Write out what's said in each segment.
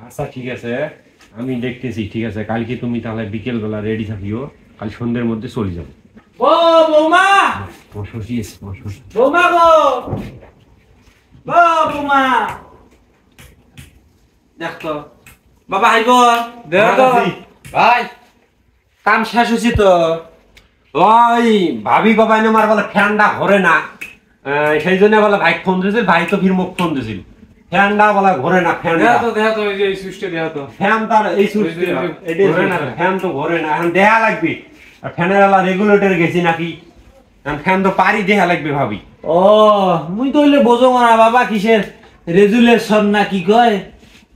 আচ্ছা ঠিক আছে, আমি দেখতেছি। ঠিক আছে, কালকে তুমি তাহলে বিকেল বেলা রেডি থাকিও, কাল সন্ধ্যের মধ্যে চলে যাবো। ও বৌমা, শশী এসে, শশী। বৌমা গো, ও বৌমা, দেখতো বাবা আইব, দেখো ভাই কাম শেষ হয়েছে তো। ওই ভাবি বাবা এনে আমার বলে ফ্যানটা ঘরে না, সেই জন্য বলে ভাই ফোন দিয়েছিল, ভাই তো ফির মুখ ফোন দিয়েছিল, ফ্যানটা বলে ঘরে না, ফ্যানটা দেখ তো এই যে এই সুইচটা দেখ তো। ফ্যান তার এই সুইচ ঘরে না, ফ্যান তো ঘরে না, এখন দেয়া লাগবে। আর ফ্যানের আলা রেগুলেটর গেছি নাকি, এখন ফ্যান তো পারি দেয়া লাগবে ভাবি। ও মুই তো হইলে বোঝো না বাবা কিসের রেজুলেশন না কি কয়।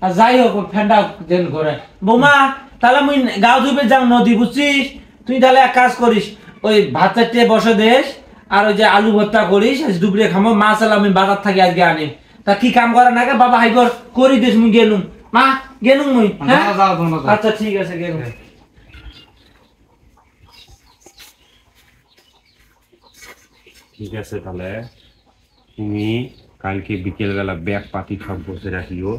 আর যাই হোক ফ্যানটা দেন করে বৌমা, তাহলে মুই গাঁও ধুবে যাও নদী বুঝছিস। তুই তাহলে এক কাজ করিস, ওই ভাত চারটে বসে দেশ, আর ওই যে আলু ভর্তা করিস, আজ দুপুরে খামো। মাছ আলা আমি বাজার থাকি আজকে আনি। তা কি কাম করে না বাবা হাইগর করি দিস, মুই গেলুম মা, গেলুম মুই। হ্যাঁ আচ্ছা ঠিক আছে গেলুম। ঠিক আছে, তাহলে তুমি কালকে বিকেল বেলা ব্যাগ পাতি সব বসে রাখিও।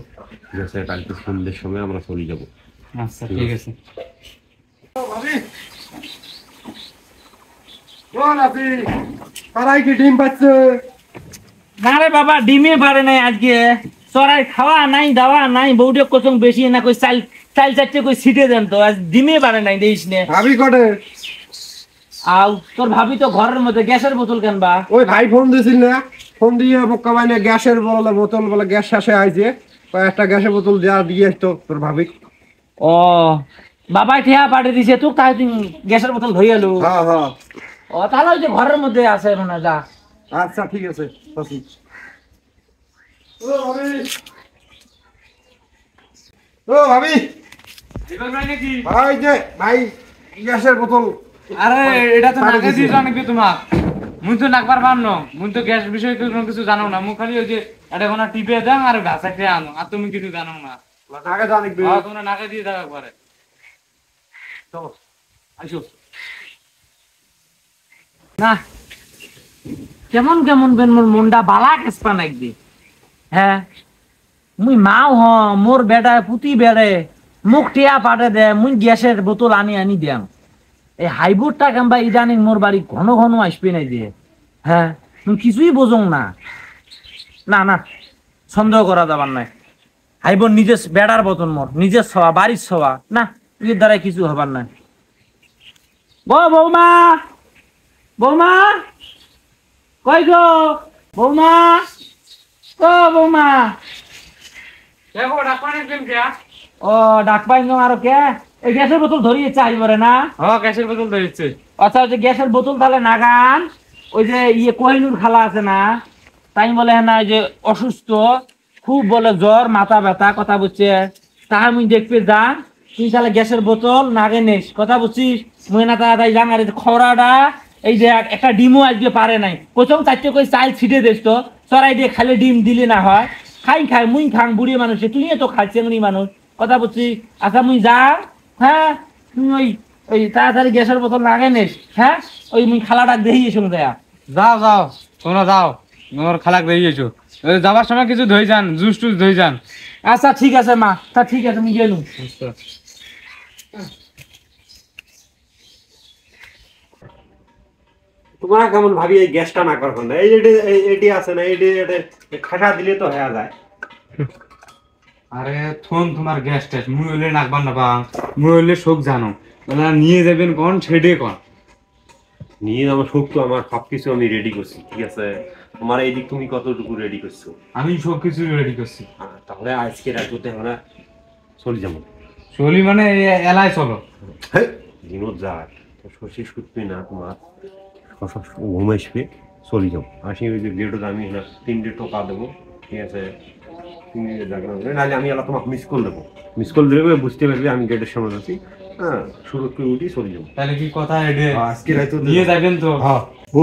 ঠিক আছে, কালকে সন্ধ্যের সময় আমরা চলে যাবো। আচ্ছা ঠিক আছে। কি ডিম পাচ্ছে? না রে বাবা, ডিমে পারে নাই আজকে। চড়াই খাওয়া নাই, দাওয়া নাই, বউটে কোচং বেশি না, কই চাল চাল চারটে কই ছিটে দেন তো, আজ ডিমে পারে নাই দেইস নে। ভাবি কটে? আও তোর ভাবি তো ঘরের মধ্যে, গ্যাসের বোতল কেন বা? ওই ভাই ফোন দিছিল না, ফোন দিয়ে বোকা বাইনে গ্যাসের বলে বোতল বলে গ্যাস শেষে আইছে, একটা গ্যাসের বোতল যা দিয়ে আসতো তোর ভাবি। ও বাবাই ঠেয়া পাঠিয়ে দিছে তুই, তাই তুই গ্যাসের বোতল ধরে এলো। হ্যাঁ হ্যাঁ ও তাহলে ওই যে ঘরের মধ্যে আছে মনে হয়, যা। আচ্ছা ঠিক আছে। ও ভাবি, ও ভাবি, ভাই যে ভাই গ্যাসের বোতল। আরে এটা তো পানি নাকে দিছি। দিয়ে জানবি তোমাক, মুই তো নাকবার পারনো, মুই তো গ্যাস বিষয়ে তো কোনো কিছু জানো না। মুই খালি ওই যে এটা কোনো টিপে দাও আর গাছা খেয়ে আনো, আর তুমি কিছু জানো না। নাকে জানিবি। তোমরা নাকে দিয়ে দাও একবারে। চলো আইসো। না কেমন কেমন বেন মোর মনটা বালা কেসপা নাকবি। হ্যাঁ মুই মাও হ, মোর বেটা পুতি বেড়ে মুখ টিয়া পাঠে দে, মুই গ্যাসের বোতল আনি আনি দিয়াম। এই হাইবোর্ডটা কেমবা ইদানিং মোর বাড়ি ঘন ঘন আসবে নাই দিয়ে। হ্যাঁ তুমি কিছুই বোঝো না। না না সন্দেহ করা যাবার নাই, হাইবোর্ড নিজের বেড়ার বোতল, মোর নিজের ছওয়া, বাড়ির ছওয়া না, এর দ্বারা কিছু হবার নাই। বৌমা, বৌমা কই গো বৌমা, ও বৌমা। দেখো ডাক্তার একজন কে? ও ডাক পাই আরো কে? এই গ্যাসের বোতল ধরিয়ে চাই বলে না। হ্যাঁ গ্যাসের বোতল ধরেছে। আচ্ছা ওই যে গ্যাসের বোতল তাহলে নাগান, ওই যে ইয়ে কোহিনুর খালা আছে না, তাই বলে হ্যাঁ না ওই যে অসুস্থ, খুব বলে জ্বর মাথা ব্যথা, কথা বুঝছে, তাহা মুই দেখবে যা। তুই তাহলে গ্যাসের বোতল নাগে নিস, কথা বুঝছিস। মুই না তাড়াতাড়ি যাং। আর এই যে খরাটা, এই যে একটা ডিমও আজকে পারে নাই, কোথাও চারটে করে চাল ছিটে দিস তো, চড়াই দিয়ে খালি ডিম দিলে না হয়। খাই খাই মুই খাং, বুড়ি মানুষে তুই তো খাই, চেংড়ি মানুষ, কথা বুঝছিস। আচ্ছা মুই যা। হ্যাঁ তুই ওই ওই তাড়াতাড়ি গ্যাসের বোতল নাগে নিস। হ্যাঁ ওই মুই খালাটা দেখি এসে দেয়া। যাও যাও তোমরা যাও, তোমার খালাক বেরিয়েছো, যাবার সময় কিছু ধরে যান, জুস টুস ধরে যান। আচ্ছা ঠিক আছে মা, তা ঠিক আছে আমি গেলুম। তোমার কেমন ভাবি এই গ্যাসটা না করবেন না, এই এটি আছে না, এটি খাটা দিলে তো হয়ে যায়। আরে থন তোমার গ্যাস ট্যাস, মুই হইলে নাকবার না পাং, মুই হইলে শোক জানো, ওনারা নিয়ে যাবেন কোন ছেড়ে কোন নিয়ে যাবো শোক, তো আমার সবকিছু আমি রেডি করছি। ঠিক আছে, তোমার এই দিক তুমি কতটুকু রেডি করছো? আমি সব কিছু রেডি করছি। তাহলে আজকে রাতে আমরা চলে যাবো। চলি মানে এলাই চলো। দিনত যায় তো শশী শুটবে না, তোমার সব ঘুম আসবে, চলে যাবো। আসি ওই যে গেটে আমি না 3টে টোকা দেবো। ঠিক আছে, নাহলে আমি আবার তোমাকে মিস কল দেবো, মিস কল দেবে, বুঝতে পারবে আমি গেটের সামনে আছি। হ্যাঁ শুরু করে উঠি চলে যাবো। তাহলে কি কথা এডে আজকে রাতে নিয়ে যাবেন তো? হ্যাঁ ও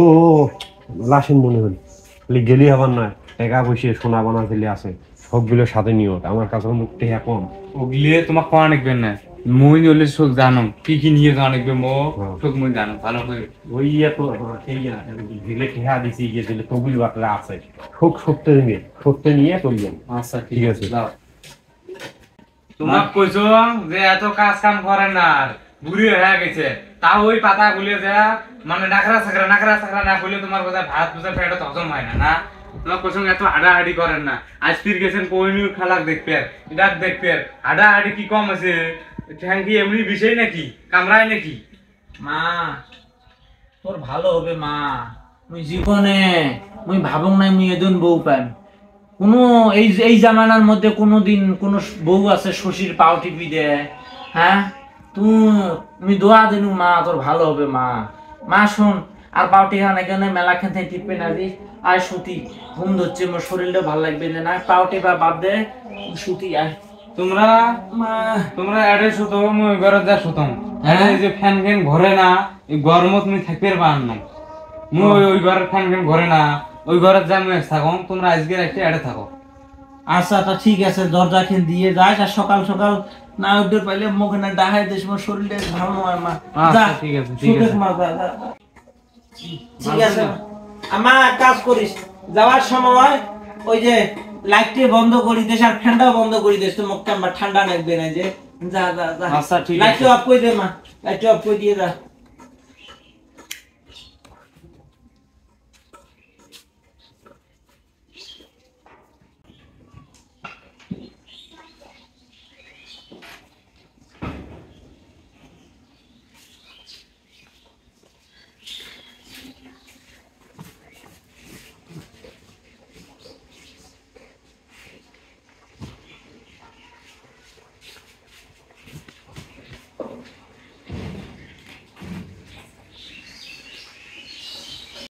লাসেন মনে হল গেলি আবার নয়, টাকা পয়সা সোনা বানা ফেলে আছে, সবগুলো সাথে নিও। আমার কাছে মুখতে এখন ওগলিয়ে তোমাক কোয়া নিকবেন না, মুই হলে শোক জানো কি কি নিয়ে যাওয়া নিকবে, মো শোক মুই জানো ভালো করে। ওই তো এই দিলে ঠেহা দিছি, গিয়ে দিলে তবুল বাকলা আছে, শোক সত্যি নিয়ে চলে যাবো। আচ্ছা ঠিক আছে। তোমাক কইছো যে এত কাজ কাম করে না আর বুড়ি হয়ে গেছে তা ওই পাতা গুলে যা মানে নাকরা সাকরা না করলে তোমার কথা ভাত বুঝা পেটে হজম হয় না না তোমার কইছো এত হাডাহাডি করেন না আজ ফির গেছেন কোহিনুর খালাক দেখবে ডাক দেখবে হাডাহাডি কি কম আছে ঠ্যাং কি এমনি বিষয় নাকি কামড়ায় নাকি মা তোর ভালো হবে মা মুই জীবনে মুই ভাবং নাই মুই এদিন বউ পাইম কোনো এই জামানার মধ্যে কোনোদিন কোন বউ আছে শশীর পাও টিপি দেয় হ্যাঁ তুমি দোয়া দিনু মা তোর ভালো হবে মা মা শোন আর পাও টিহা না কেন মেলা খেতে টিপে না দিস আয় সুতি ঘুম ধরছে মোর শরীরটা ভালো লাগবে না পাও টিপা বাদ দে সুতি আয় তোমরা এডে শুতো মই ঘরে যা শুতম এই যে ফ্যান ঘরে না এই গরমত তুমি থাকতে পার না মই ওই ঘরের ফ্যান ঘরে না ওই ঘরে যা মই থাকো তোমরা আজকে একটা এডে থাকো আচ্ছা তা ঠিক আছে দরজা খেন দিয়ে যাস আর সকাল সকাল না উঠতে পাইলে মুখে না ডাহাই দিস মোর শরীরটা ভালো নয় মা আচ্ছা ঠিক আছে মা যা ঠিক আছে আমা কাজ করিস যাওয়ার সময় ওই যে লাইটটি বন্ধ করে দিস আর ফ্যানটাও বন্ধ করে দিস তো মুখটা ঠান্ডা লাগবে না যে যা আচ্ছা ঠিক আছে লাইটটা অফ করে দে মা লাইটটা অফ করে দিয়ে যা